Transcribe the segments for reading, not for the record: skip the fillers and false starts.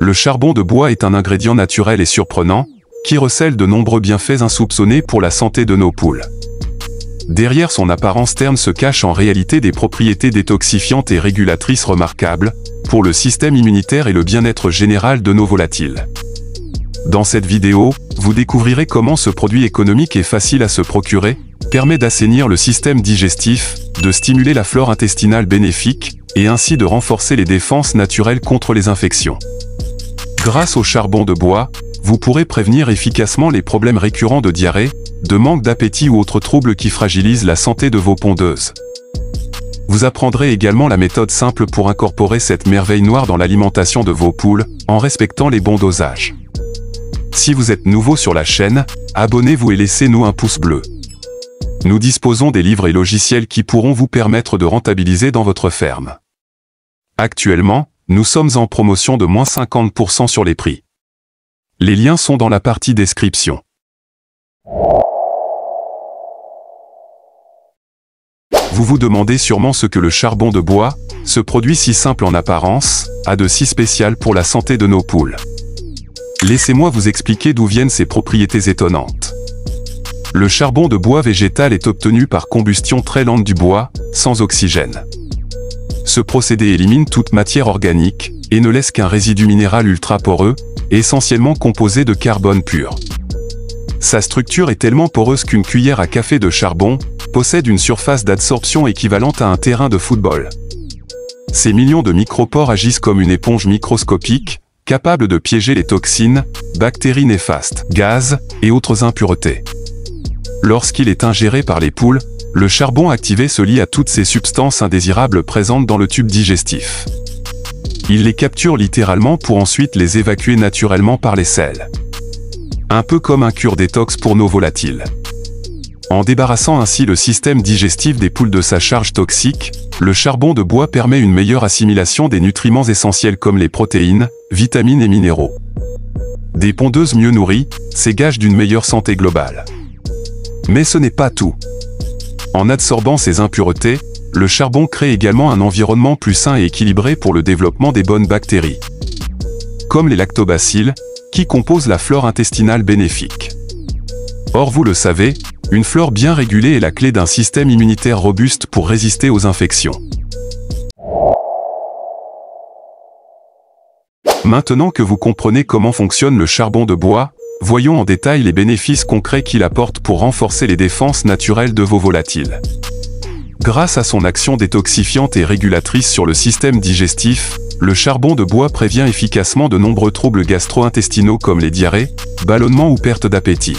Le charbon de bois est un ingrédient naturel et surprenant, qui recèle de nombreux bienfaits insoupçonnés pour la santé de nos poules. Derrière son apparence terne se cachent en réalité des propriétés détoxifiantes et régulatrices remarquables, pour le système immunitaire et le bien-être général de nos volatiles. Dans cette vidéo, vous découvrirez comment ce produit économique et facile à se procurer, permet d'assainir le système digestif, de stimuler la flore intestinale bénéfique, et ainsi de renforcer les défenses naturelles contre les infections. Grâce au charbon de bois, vous pourrez prévenir efficacement les problèmes récurrents de diarrhée, de manque d'appétit ou autres troubles qui fragilisent la santé de vos pondeuses. Vous apprendrez également la méthode simple pour incorporer cette merveille noire dans l'alimentation de vos poules, en respectant les bons dosages. Si vous êtes nouveau sur la chaîne, abonnez-vous et laissez-nous un pouce bleu. Nous disposons des livres et logiciels qui pourront vous permettre de rentabiliser dans votre ferme. Actuellement, nous sommes en promotion de moins 50% sur les prix. Les liens sont dans la partie description. Vous vous demandez sûrement ce que le charbon de bois, ce produit si simple en apparence, a de si spécial pour la santé de nos poules. Laissez-moi vous expliquer d'où viennent ces propriétés étonnantes. Le charbon de bois végétal est obtenu par combustion très lente du bois, sans oxygène. Ce procédé élimine toute matière organique, et ne laisse qu'un résidu minéral ultra poreux, essentiellement composé de carbone pur. Sa structure est tellement poreuse qu'une cuillère à café de charbon possède une surface d'absorption équivalente à un terrain de football. Ces millions de micropores agissent comme une éponge microscopique, capable de piéger les toxines, bactéries néfastes, gaz et autres impuretés. Lorsqu'il est ingéré par les poules, le charbon activé se lie à toutes ces substances indésirables présentes dans le tube digestif. Il les capture littéralement pour ensuite les évacuer naturellement par les selles. Un peu comme un cure-détox pour nos volatiles. En débarrassant ainsi le système digestif des poules de sa charge toxique, le charbon de bois permet une meilleure assimilation des nutriments essentiels comme les protéines, vitamines et minéraux. Des pondeuses mieux nourries, c'est gage d'une meilleure santé globale. Mais ce n'est pas tout. En absorbant ces impuretés, le charbon crée également un environnement plus sain et équilibré pour le développement des bonnes bactéries, comme les lactobacilles, qui composent la flore intestinale bénéfique. Or vous le savez, une flore bien régulée est la clé d'un système immunitaire robuste pour résister aux infections. Maintenant que vous comprenez comment fonctionne le charbon de bois, voyons en détail les bénéfices concrets qu'il apporte pour renforcer les défenses naturelles de vos volatiles. Grâce à son action détoxifiante et régulatrice sur le système digestif, le charbon de bois prévient efficacement de nombreux troubles gastro-intestinaux comme les diarrhées, ballonnements ou perte d'appétit.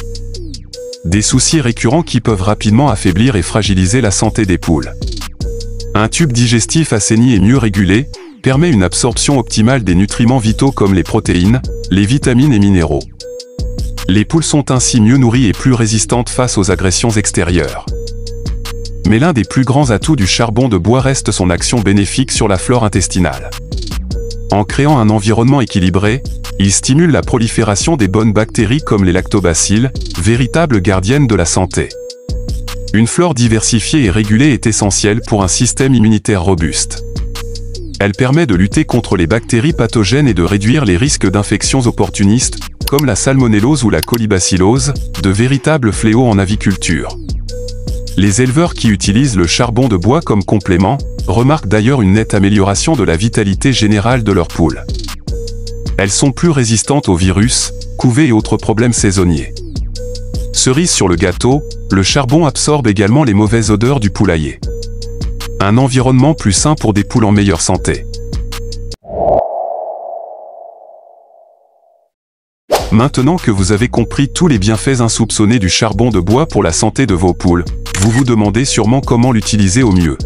Des soucis récurrents qui peuvent rapidement affaiblir et fragiliser la santé des poules. Un tube digestif assaini et mieux régulé permet une absorption optimale des nutriments vitaux comme les protéines, les vitamines et minéraux. Les poules sont ainsi mieux nourries et plus résistantes face aux agressions extérieures. Mais l'un des plus grands atouts du charbon de bois reste son action bénéfique sur la flore intestinale. En créant un environnement équilibré, il stimule la prolifération des bonnes bactéries comme les lactobacilles, véritables gardiennes de la santé. Une flore diversifiée et régulée est essentielle pour un système immunitaire robuste. Elle permet de lutter contre les bactéries pathogènes et de réduire les risques d'infections opportunistes, comme la salmonellose ou la colibacillose, de véritables fléaux en aviculture. Les éleveurs qui utilisent le charbon de bois comme complément remarquent d'ailleurs une nette amélioration de la vitalité générale de leurs poules. Elles sont plus résistantes aux virus, couvées et autres problèmes saisonniers. Cerise sur le gâteau, le charbon absorbe également les mauvaises odeurs du poulailler. Un environnement plus sain pour des poules en meilleure santé. Maintenant que vous avez compris tous les bienfaits insoupçonnés du charbon de bois pour la santé de vos poules, vous vous demandez sûrement comment l'utiliser au mieux.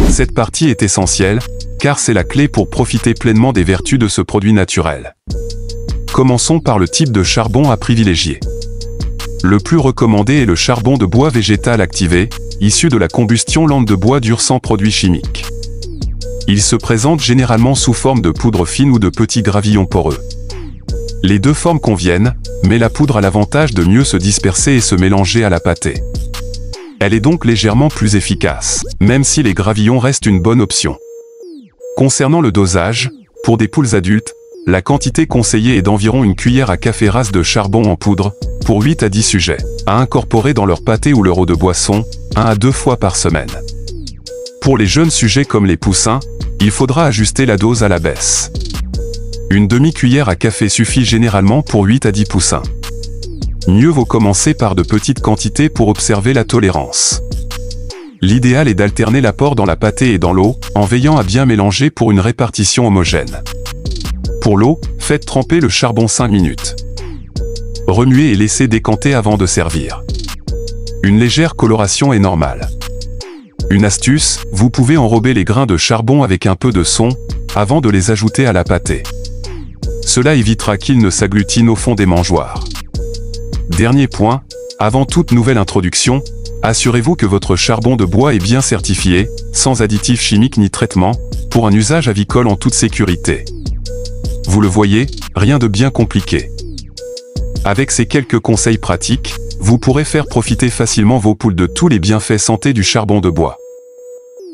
Cette partie est essentielle, car c'est la clé pour profiter pleinement des vertus de ce produit naturel. Commençons par le type de charbon à privilégier. Le plus recommandé est le charbon de bois végétal activé, issu de la combustion lente de bois dur sans produits chimiques. Il se présente généralement sous forme de poudre fine ou de petits gravillons poreux. Les deux formes conviennent, mais la poudre a l'avantage de mieux se disperser et se mélanger à la pâtée. Elle est donc légèrement plus efficace, même si les gravillons restent une bonne option. Concernant le dosage, pour des poules adultes, la quantité conseillée est d'environ une cuillère à café rase de charbon en poudre, pour 8 à 10 sujets, à incorporer dans leur pâté ou leur eau de boisson, 1 à 2 fois par semaine. Pour les jeunes sujets comme les poussins, il faudra ajuster la dose à la baisse. Une demi-cuillère à café suffit généralement pour 8 à 10 poussins. Mieux vaut commencer par de petites quantités pour observer la tolérance. L'idéal est d'alterner l'apport dans la pâtée et dans l'eau, en veillant à bien mélanger pour une répartition homogène. Pour l'eau, faites tremper le charbon 5 minutes. Remuez et laissez décanter avant de servir. Une légère coloration est normale. Une astuce, vous pouvez enrober les grains de charbon avec un peu de son, avant de les ajouter à la pâtée. Cela évitera qu'ils ne s'agglutinent au fond des mangeoires. Dernier point, avant toute nouvelle introduction, assurez-vous que votre charbon de bois est bien certifié, sans additifs chimiques ni traitements, pour un usage avicole en toute sécurité. Vous le voyez, rien de bien compliqué. Avec ces quelques conseils pratiques, vous pourrez faire profiter facilement vos poules de tous les bienfaits santé du charbon de bois.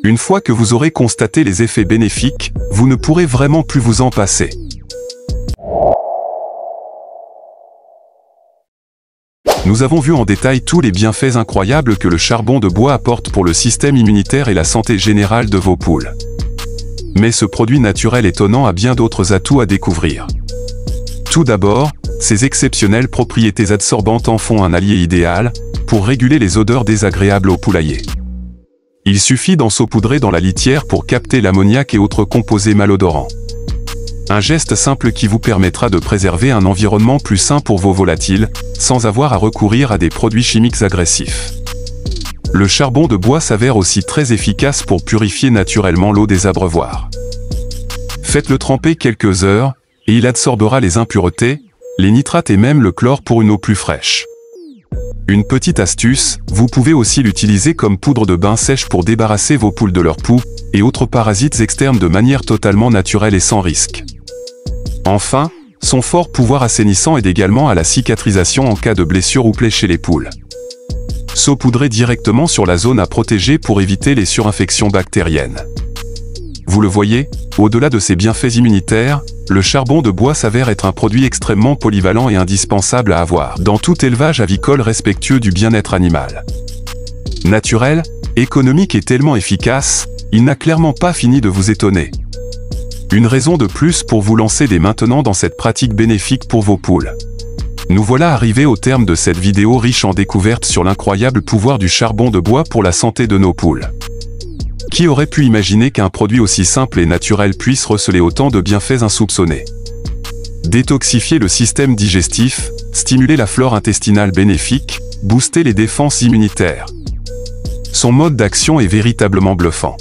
Une fois que vous aurez constaté les effets bénéfiques, vous ne pourrez vraiment plus vous en passer. Nous avons vu en détail tous les bienfaits incroyables que le charbon de bois apporte pour le système immunitaire et la santé générale de vos poules. Mais ce produit naturel étonnant a bien d'autres atouts à découvrir. Tout d'abord, ses exceptionnelles propriétés adsorbantes en font un allié idéal pour réguler les odeurs désagréables au poulailler. Il suffit d'en saupoudrer dans la litière pour capter l'ammoniac et autres composés malodorants. Un geste simple qui vous permettra de préserver un environnement plus sain pour vos volatiles, sans avoir à recourir à des produits chimiques agressifs. Le charbon de bois s'avère aussi très efficace pour purifier naturellement l'eau des abreuvoirs. Faites-le tremper quelques heures, et il absorbera les impuretés, les nitrates et même le chlore pour une eau plus fraîche. Une petite astuce, vous pouvez aussi l'utiliser comme poudre de bain sèche pour débarrasser vos poules de leurs poux et autres parasites externes de manière totalement naturelle et sans risque. Enfin, son fort pouvoir assainissant aide également à la cicatrisation en cas de blessure ou plaie chez les poules. Saupoudrez directement sur la zone à protéger pour éviter les surinfections bactériennes. Vous le voyez, au-delà de ses bienfaits immunitaires, le charbon de bois s'avère être un produit extrêmement polyvalent et indispensable à avoir dans tout élevage avicole respectueux du bien-être animal. Naturel, économique et tellement efficace, il n'a clairement pas fini de vous étonner. Une raison de plus pour vous lancer dès maintenant dans cette pratique bénéfique pour vos poules. Nous voilà arrivés au terme de cette vidéo riche en découvertes sur l'incroyable pouvoir du charbon de bois pour la santé de nos poules. Qui aurait pu imaginer qu'un produit aussi simple et naturel puisse receler autant de bienfaits insoupçonnés? Détoxifier le système digestif, stimuler la flore intestinale bénéfique, booster les défenses immunitaires. Son mode d'action est véritablement bluffant.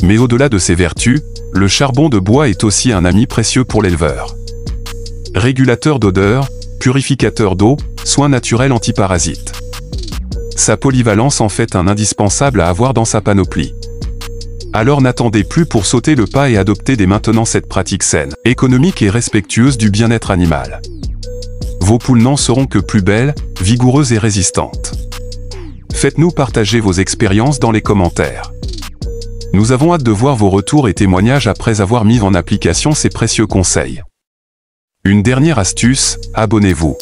Mais au-delà de ses vertus, le charbon de bois est aussi un ami précieux pour l'éleveur. Régulateur d'odeur, purificateur d'eau, soin naturel antiparasite. Sa polyvalence en fait un indispensable à avoir dans sa panoplie. Alors n'attendez plus pour sauter le pas et adopter dès maintenant cette pratique saine, économique et respectueuse du bien-être animal. Vos poules n'en seront que plus belles, vigoureuses et résistantes. Faites-nous partager vos expériences dans les commentaires. Nous avons hâte de voir vos retours et témoignages après avoir mis en application ces précieux conseils. Une dernière astuce, abonnez-vous.